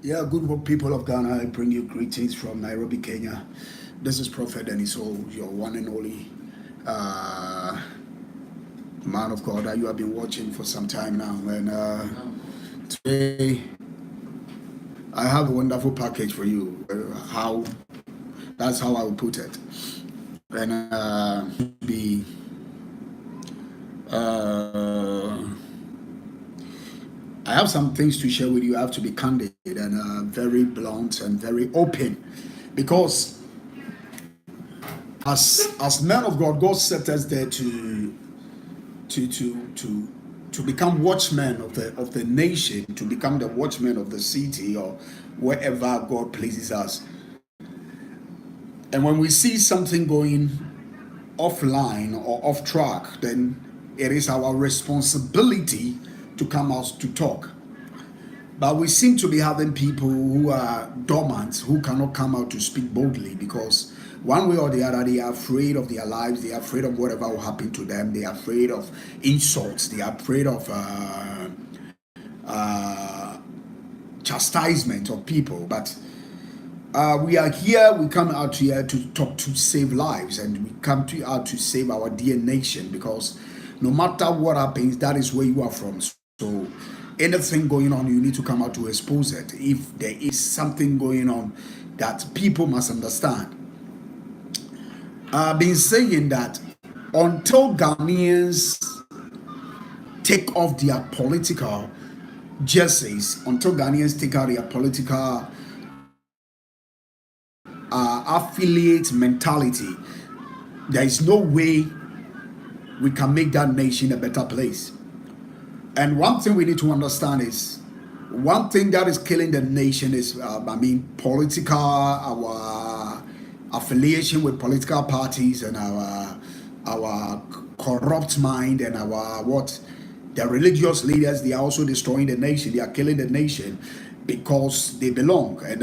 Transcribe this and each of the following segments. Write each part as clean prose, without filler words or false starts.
Yeah, good people of Ghana. I bring you greetings from Nairobi, Kenya. This is Prophet Deniso, your one and only uh, man of God that you have been watching for some time now. And today, I have a wonderful package for you. How That's how I will put it. And be uh, I have some things to share with you. I have to be candid and very blunt and very open, because as men of God, God set us there to to to to become watchmen of the nation, to become the watchmen of the city or wherever God places us. And when we see something going offline or off track, then it is our responsibility to come out to talk. But we seem to be having people who are dormant, who cannot come out to speak boldly because one way or the other, they are afraid of their lives, they are afraid of whatever will happen to them, they are afraid of insults, they are afraid of uh, chastisement of people. But we are here, we come out here to talk to save lives, and we come out to save our dear nation, because no matter what happens, that is where you are from. So anything going on, you need to come out to expose it. If there is something going on that people must understand. I've been saying that until Ghanaians take off their political jerseys, until Ghanaians take out their political affiliate mentality, there is no way we can make that nation a better place. And one thing we need to understand is, one thing that is killing the nation is, political, our affiliation with political parties, and our corrupt mind, and our what the religious leaders. They are also destroying the nation. They are killing the nation because they belong, and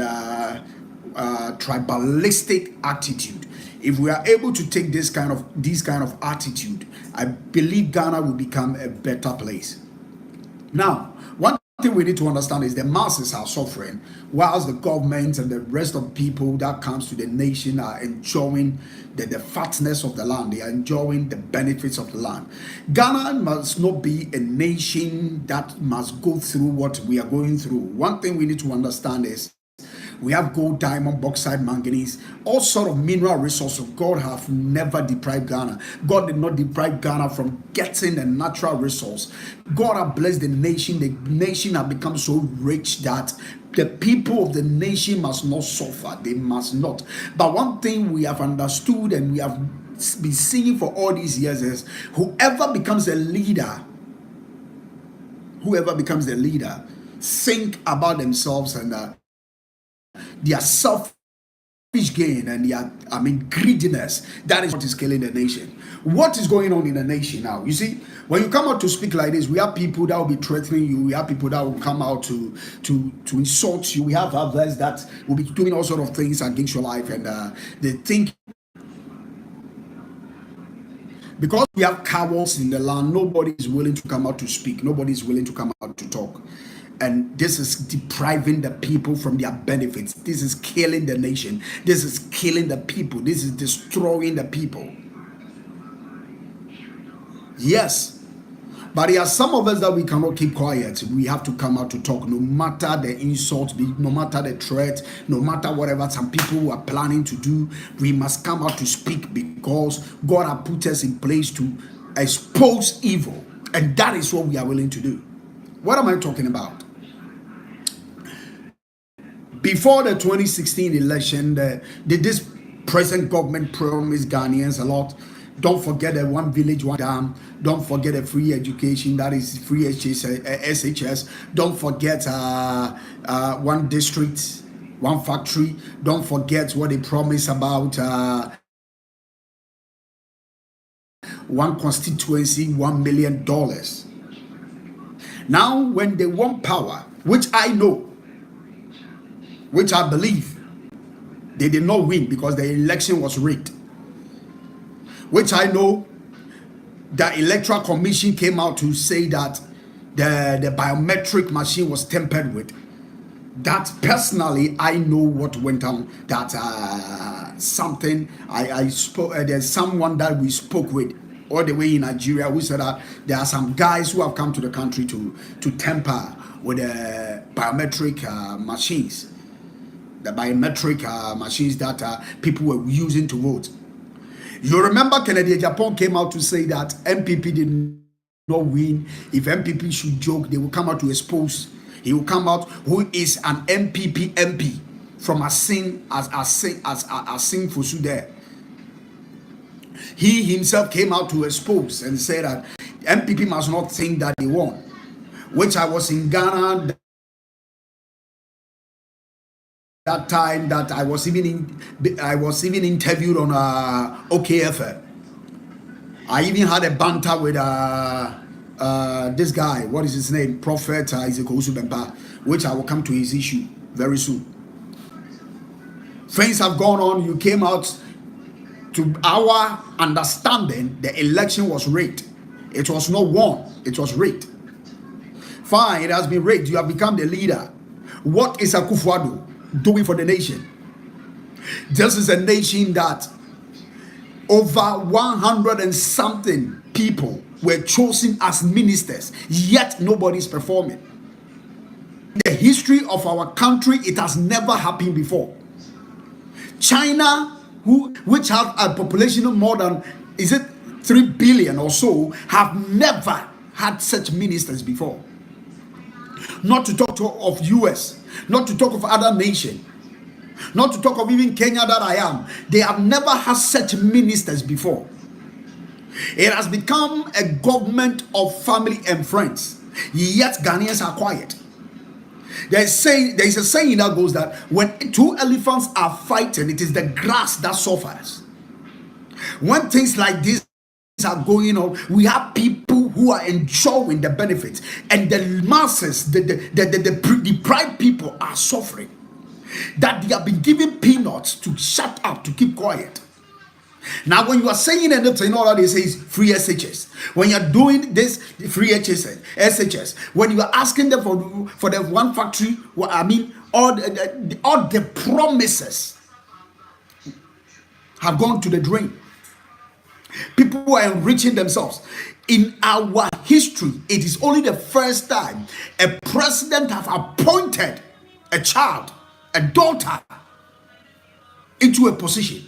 tribalistic attitude. If we are able to take this kind of attitude, I believe Ghana will become a better place. Now, one thing we need to understand is the masses are suffering, whilst the government and the rest of people that comes to the nation are enjoying the fatness of the land. They are enjoying the benefits of the land. Ghana must not be a nation that must go through what we are going through. One thing we need to understand is, we have gold, diamond, bauxite, manganese, all sort of mineral resources. God have never deprived Ghana. God did not deprive Ghana from getting a natural resource. God have blessed the nation. The nation have become so rich that the people of the nation must not suffer. They must not. But one thing we have understood and we have been seeing for all these years is, whoever becomes a leader, think about themselves and their selfish gain and their greediness. That is what is killing the nation. What is going on in the nation now? You see, when you come out to speak like this, we have people that will be threatening you. We have people that will come out to insult you. We have others that will be doing all sort of things against your life, and they think because we have cowards in the land, nobody is willing to come out to speak. Nobody is willing to come out to talk. And this is depriving the people from their benefits. This is killing the nation. This is killing the people. This is destroying the people. Yes. But there are some of us that we cannot keep quiet. We have to come out to talk, no matter the insult, no matter the threat, no matter whatever some people are planning to do. We must come out to speak, because God has put us in place to expose evil. And that is what we are willing to do. What am I talking about? Before the 2016 election, did this present government promise Ghanaians a lot? Don't forget the one village, one dam. Don't forget the free education, that is free SHS. Don't forget one district, one factory. Don't forget what they promise about one constituency, $1 million. Now, when they want power, which I know, which I believe they did not win because the election was rigged, which I know the Electoral Commission came out to say that the biometric machine was tampered with. That personally I know what went on. That something I spoke. There's someone that we spoke with all the way in Nigeria who said that there are some guys who have come to the country to tamper with the biometric machines, the biometric machines that people were using to vote. You remember Kennedy Japan came out to say that MPP did not win. If MPP should joke, they will come out to expose. He will come out who is an MPP MP from Asin Fosu there. He himself came out to expose and say that MPP must not think that they won. Which I was in Ghana that time that I was even interviewed on OKFM. I even had a banter with this guy, what is his name? Prophet Isaac Osubemba, which I will come to his issue very soon. Things have gone on. You came out. To our understanding, the election was rigged. It was not won. It was rigged. Fine, it has been rigged. You have become the leader. What is Akuffo doing for the nation? This is a nation that over 100 and something people were chosen as ministers, yet nobody is performing. In the history of our country, it has never happened before. China, which have a population of more than 3 billion or so, have never had such ministers before. Not to talk of US, not to talk of other nations, not to talk of even Kenya that I am. They have never had such ministers before. It has become a government of family and friends, yet Ghanaians are quiet. There is a saying that goes that when two elephants are fighting, it is the grass that suffers. When things like this are going on, we have people who are enjoying the benefits, and the masses, the deprived people are suffering. That they have been given peanuts to shut up, to keep quiet. Now, when you are saying anything, all that they say is free SHS. When you are doing this, free SHS. When you are asking them for the one factory, all the promises have gone to the drain. People are enriching themselves. In our history, it is only the first time a president have appointed a child, a daughter, into a position.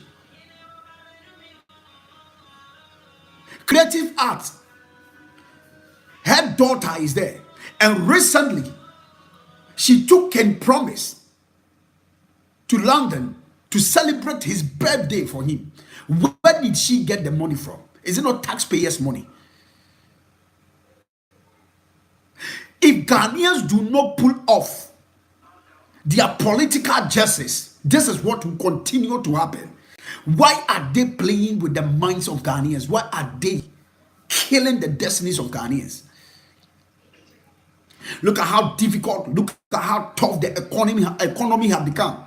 Creative arts. Her daughter is there. And recently, she took a promise to London to celebrate his birthday for him. Where did she get the money from? Is it not taxpayers' money? If Ghanaians do not pull off their political justice, this is what will continue to happen. Why are they playing with the minds of Ghanaians? Why are they killing the destinies of Ghanaians? Look at how difficult, look at how tough the economy has become.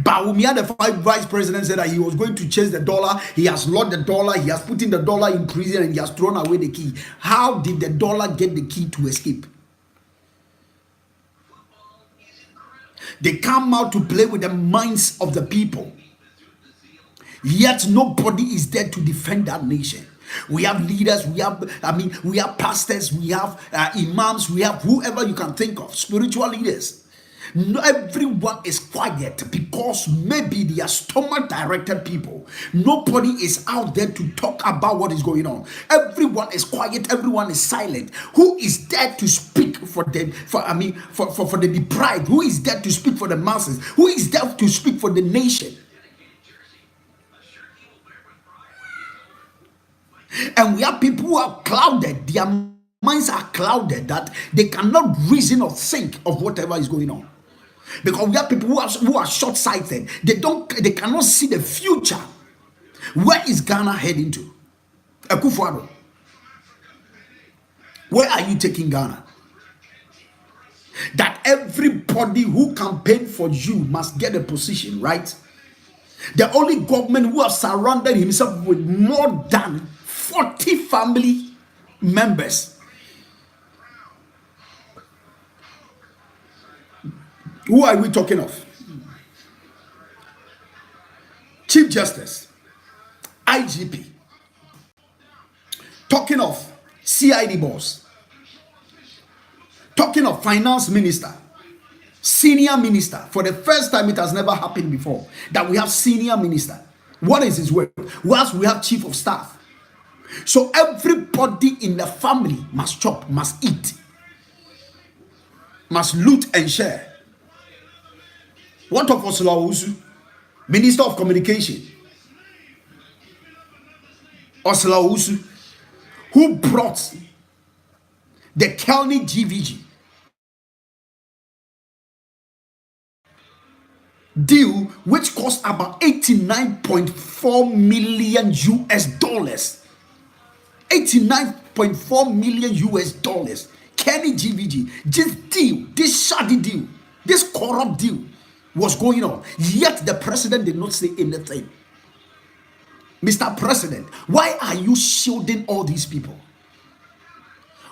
Bawumia, the vice president, said that he was going to chase the dollar. He has lost the dollar. He has put in the dollar in prison and he has thrown away the key. How did the dollar get the key to escape? They come out to play with the minds of the people. Yet nobody is there to defend that nation. We have leaders, we have pastors, we have imams, we have whoever you can think of, spiritual leaders. No, everyone is quiet because maybe they are stomach-directed people. Nobody is out there to talk about what is going on. Everyone is quiet. Everyone is silent. Who is there to speak for the deprived? Who is there to speak for the masses? Who is there to speak for the nation? And we have people who are clouded. Their minds are clouded that they cannot reason or think of whatever is going on. Because we have people who are short-sighted. They cannot see the future. Where is Ghana heading to? Akuffo, where are you taking Ghana? That everybody who campaign for you must get a position, right? The only government who has surrounded himself with more than 40 family members. Who are we talking of? Chief Justice, IGP, talking of CID boss, talking of finance minister, senior minister. For the first time, it has never happened before that we have senior minister. What is his work? Whilst we have chief of staff. So everybody in the family must chop, must eat, must loot and share. What of Oslawusu, Minister of Communication? Oslawusu, who brought the Kelny GVG deal, which cost about 89.4 million US dollars. 89.4 million US dollars. Kenny GVG, this deal, this shoddy deal, this corrupt deal was going on. Yet the president did not say anything. Mr. President, why are you shielding all these people?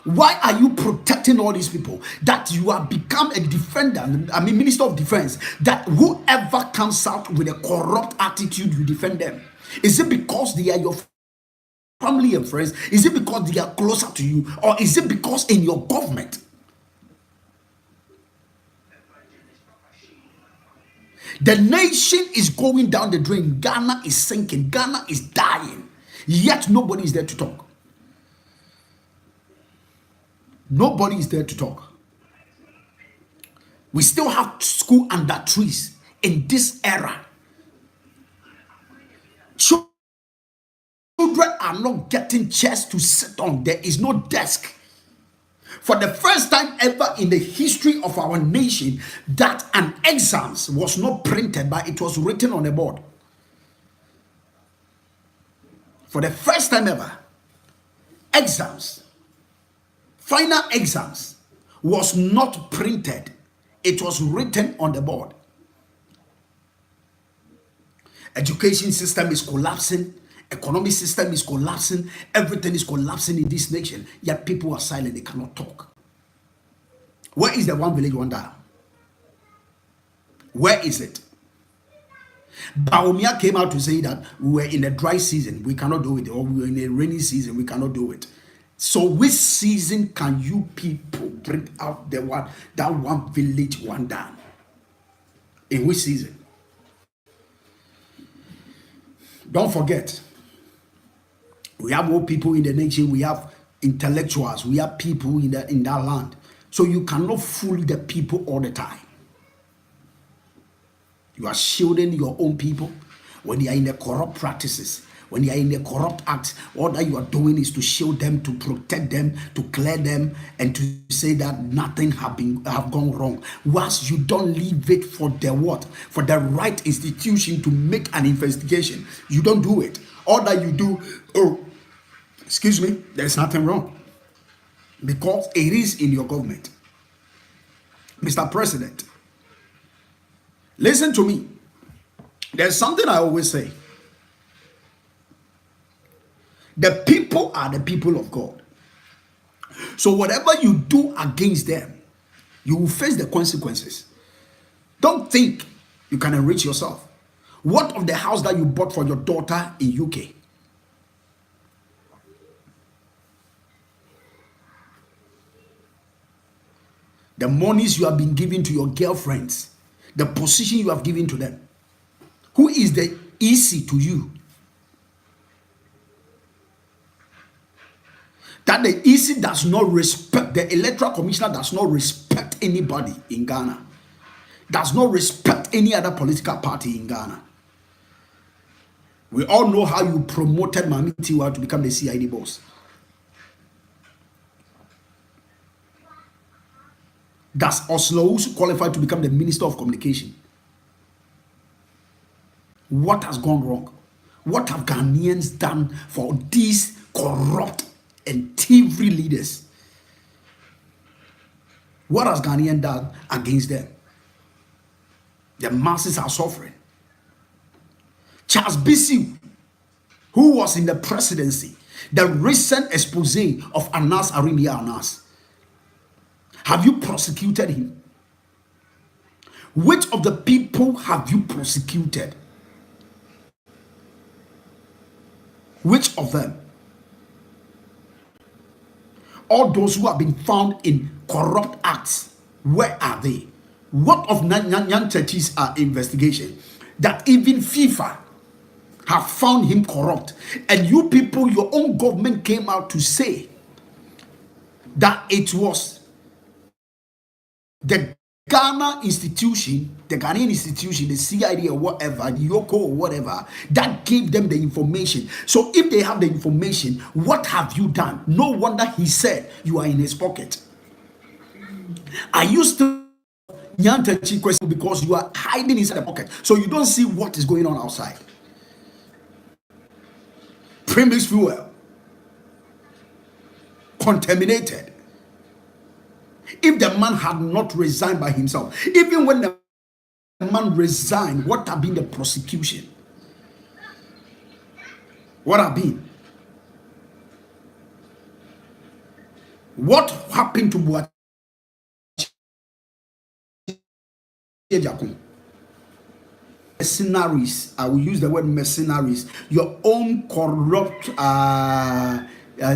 Why are you protecting all these people? That you have become a defender, Minister of Defense, that whoever comes out with a corrupt attitude, you defend them. Is it because they are your family and friends? Is it because they are closer to you? Or is it because in your government? The nation is going down the drain. Ghana is sinking. Ghana is dying. Yet nobody is there to talk. Nobody is there to talk. We still have school under trees in this era. Children are not getting chairs to sit on. There is no desk. For the first time ever in the history of our nation, that an exams was not printed, but it was written on a board. For the first time ever, exams, final exams, was not printed. It was written on the board. Education system is collapsing. Economic system is collapsing. Everything is collapsing in this nation. Yet people are silent. They cannot talk. Where is the one village wonder? Where is it? Baumia came out to say that we were in a dry season. We cannot do it. Or we were in a rainy season. We cannot do it. So which season can you people bring out that one village wonder? In which season? Don't forget, we have more people in the nation. We have intellectuals. We have people in that land. So you cannot fool the people all the time. You are shielding your own people when they are in the corrupt practices. When they are in the corrupt acts, all that you are doing is to shield them, to protect them, to clear them, and to say that nothing have gone wrong. Whilst you don't leave it for the what? For the right institution to make an investigation. You don't do it. All that you do, oh, excuse me, there's nothing wrong. Because it is in your government. Mr. President, listen to me. There's something I always say. The people are the people of God. So whatever you do against them, you will face the consequences. Don't think you can enrich yourself. What of the house that you bought for your daughter in UK? The monies you have been giving to your girlfriends, the position you have given to them. Who is the EC to you? That the EC does not respect, the electoral commissioner does not respect anybody in Ghana, does not respect any other political party in Ghana. We all know how you promoted Mami Tiwa to become the CID boss. Does Oslawusu qualify to become the Minister of Communication? What has gone wrong? What have Ghanaians done for these corrupt and thievery leaders? What has Ghanaian done against them? The masses are suffering. Charles Bisi, who was in the presidency, the recent expose of Anas Arimia Anas, have you prosecuted him? Which of the people have you prosecuted? Which of them? All those who have been found in corrupt acts, where are they? What of Nyan Church's investigation? That even FIFA have found him corrupt. And you people, your own government came out to say that it was the Ghana institution, the Ghanaian institution, the CID or whatever, the Yoko or whatever, that gave them the information. So if they have the information, what have you done? No wonder he said you are in his pocket. Are you still Nyantechi question because you are hiding inside the pocket, so you don't see what is going on outside? Premix fuel, contaminated. If the man had not resigned by himself, even when the man resigned, what have been the prosecution? What have been? What happened to Boachi? Mercenaries, I will use the word mercenaries, your own corrupt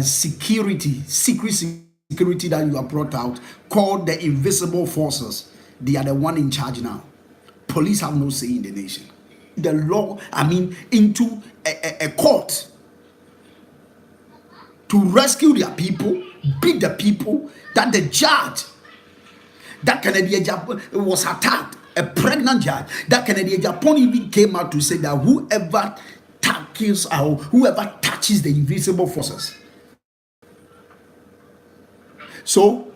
security that you have brought out, called the invisible forces. They are the one in charge now. Police have no say in the nation. The law, into a court to rescue their people, beat the people, that the judge, that Canadian was attacked, a pregnant judge, that Canadian Japan even came out to say that whoever tackles or whoever touches the invisible forces, so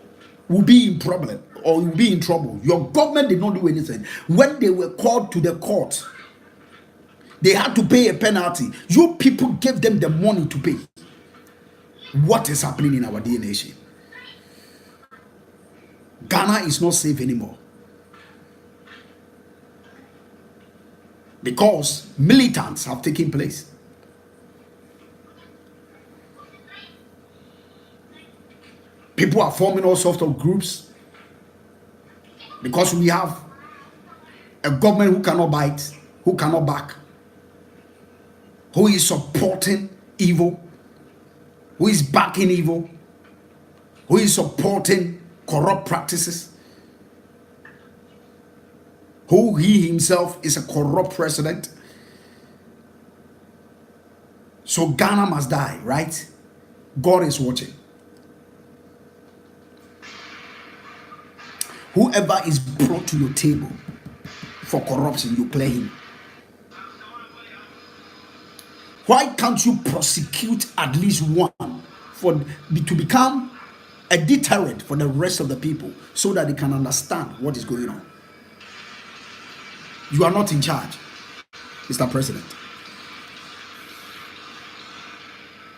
will be in problem or will be in trouble. Your government did not do anything. When they were called to the court, they had to pay a penalty. You people gave them the money to pay. What is happening in our dear nation? Ghana is not safe anymore, because militants have taken place. People are forming all sorts of groups because we have a government who cannot bite, who cannot back, who is supporting evil, who is backing evil, who is supporting corrupt practices, who he himself is a corrupt president. So Ghana must die, right? God is watching. Whoever is brought to your table for corruption, you play him. Why can't you prosecute at least one to become a deterrent for the rest of the people, so that they can understand what is going on? You are not in charge, Mr. President.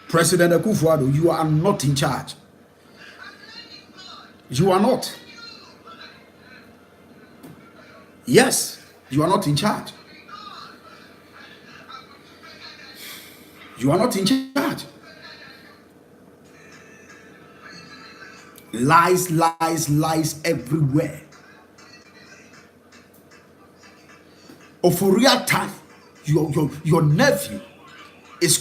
President Akuffo, you are not in charge. You are not. Yes, you are not in charge. You are not in charge. Lies, lies, lies everywhere. Oforiata, your nephew, is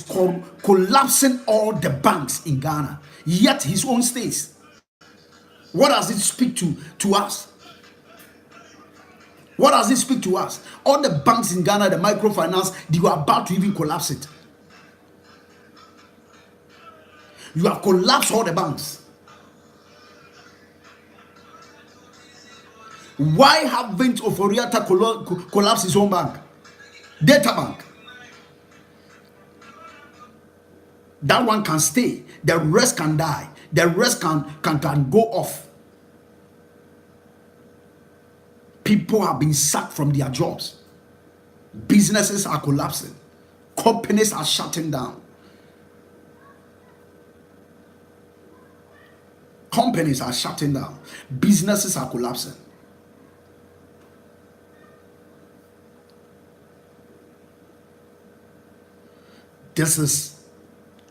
collapsing all the banks in Ghana, yet his own states. What does it speak to us? What does it speak to us? All the banks in Ghana, the microfinance, they were about to even collapse it. You have collapsed all the banks. Why haven't Oforiata collapsed his own bank? Data bank. That one can stay. The rest can die. The rest can go off. People have been sacked from their jobs. Businesses are collapsing. Companies are shutting down. Companies are shutting down. Businesses are collapsing. This is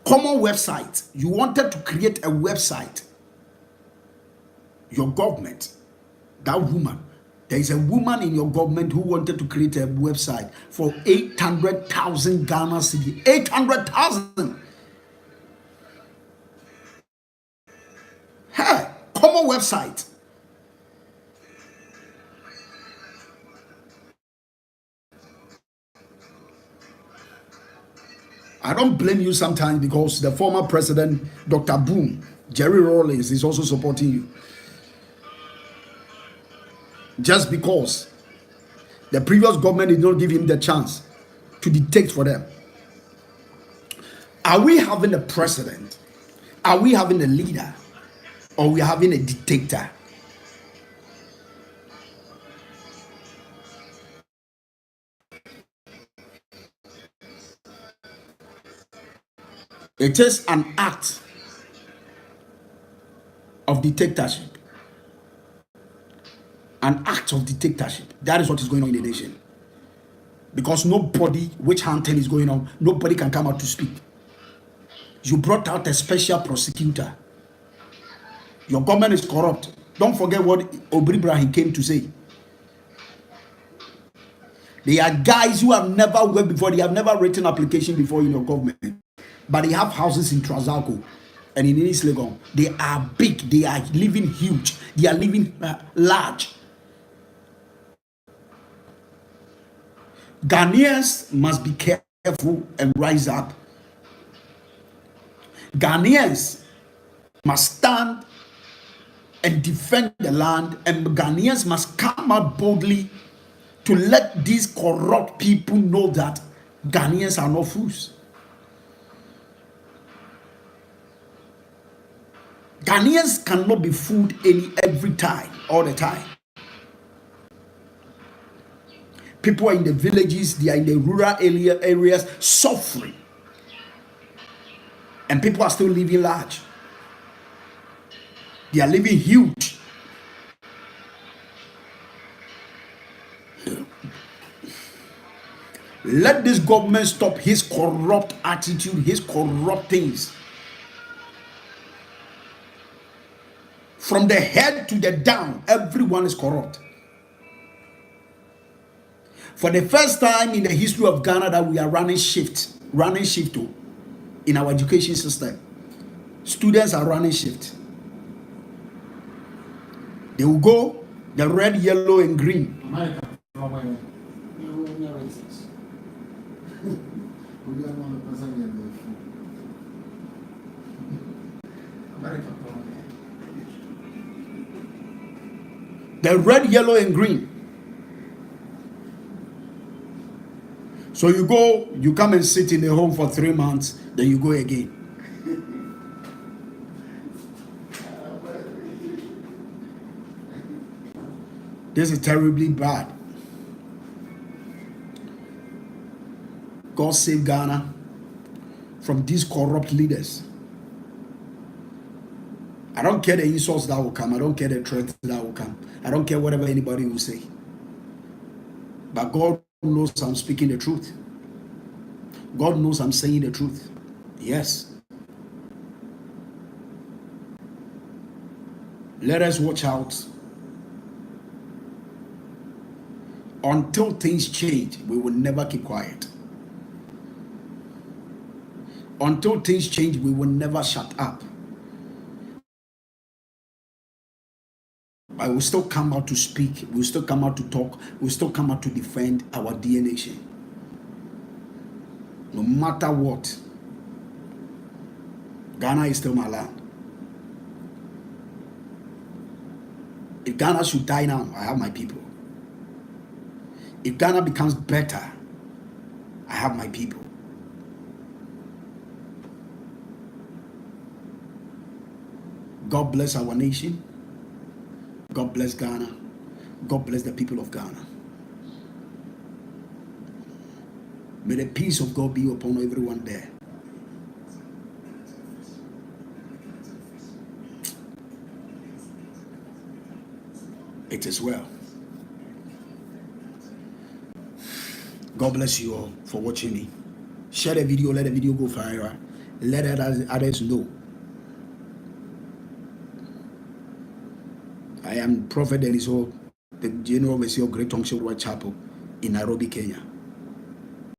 common website. You wanted to create a website. Your government, that woman, There is a woman in your government who wanted to create a website for 800,000 Ghana cedi. 800,000. Hey, common website. I don't blame you sometimes because the former president, Dr. Boom, Jerry Rawlings, is also supporting you. Just because the previous government did not give him the chance to dictate for them. Are we having a president? Are we having a leader? Or are we having a dictator? It is an act of dictatorship. An act of dictatorship. That is what is going on in the nation. Because nobody, which hunting is going on, nobody can come out to speak. You brought out a special prosecutor. Your government is corrupt. Don't forget what Obribrahim came to say. They are guys who have never worked before. They have never written application before in your government. But they have houses in Trazalco and in East Legon. They are big. They are living huge. They are living large. Ghanaians must be careful and rise up. Ghanaians must stand and defend the land, and Ghanaians must come out boldly to let these corrupt people know that Ghanaians are not fools. Ghanaians cannot be fooled every time, all the time. People are in the villages, they are in the rural areas suffering. And people are still living large. They are living huge. Let this government stop his corrupt attitude, his corrupt things. From the head to the down, everyone is corrupt. For the first time in the history of Ghana that we are running shift in our education system. Students are running shift. They will go the red, yellow, and green. The red, yellow, and green. So you go, you come and sit in the home for 3 months, then you go again. This is terribly bad. God save Ghana from these corrupt leaders. I don't care the insults that will come. I don't care the threats that will come. I don't care whatever anybody will say. But God knows I'm speaking the truth. God knows I'm saying the truth. Yes. Let us watch out. Until things change, we will never keep quiet. Until things change, we will never shut up. I will still come out to speak. We'll still come out to talk. We'll still come out to defend our dear nation. No matter what, Ghana is still my land. If Ghana should die now, I have my people. If Ghana becomes better, I have my people. God bless our nation. God bless Ghana. God bless the people of Ghana. May the peace of God be upon everyone there. It is well. God bless you all for watching me. Share the video, let the video go viral. Let others know. I am Prophet Deniso the General Overseer of Great Township Chapel in Nairobi, Kenya.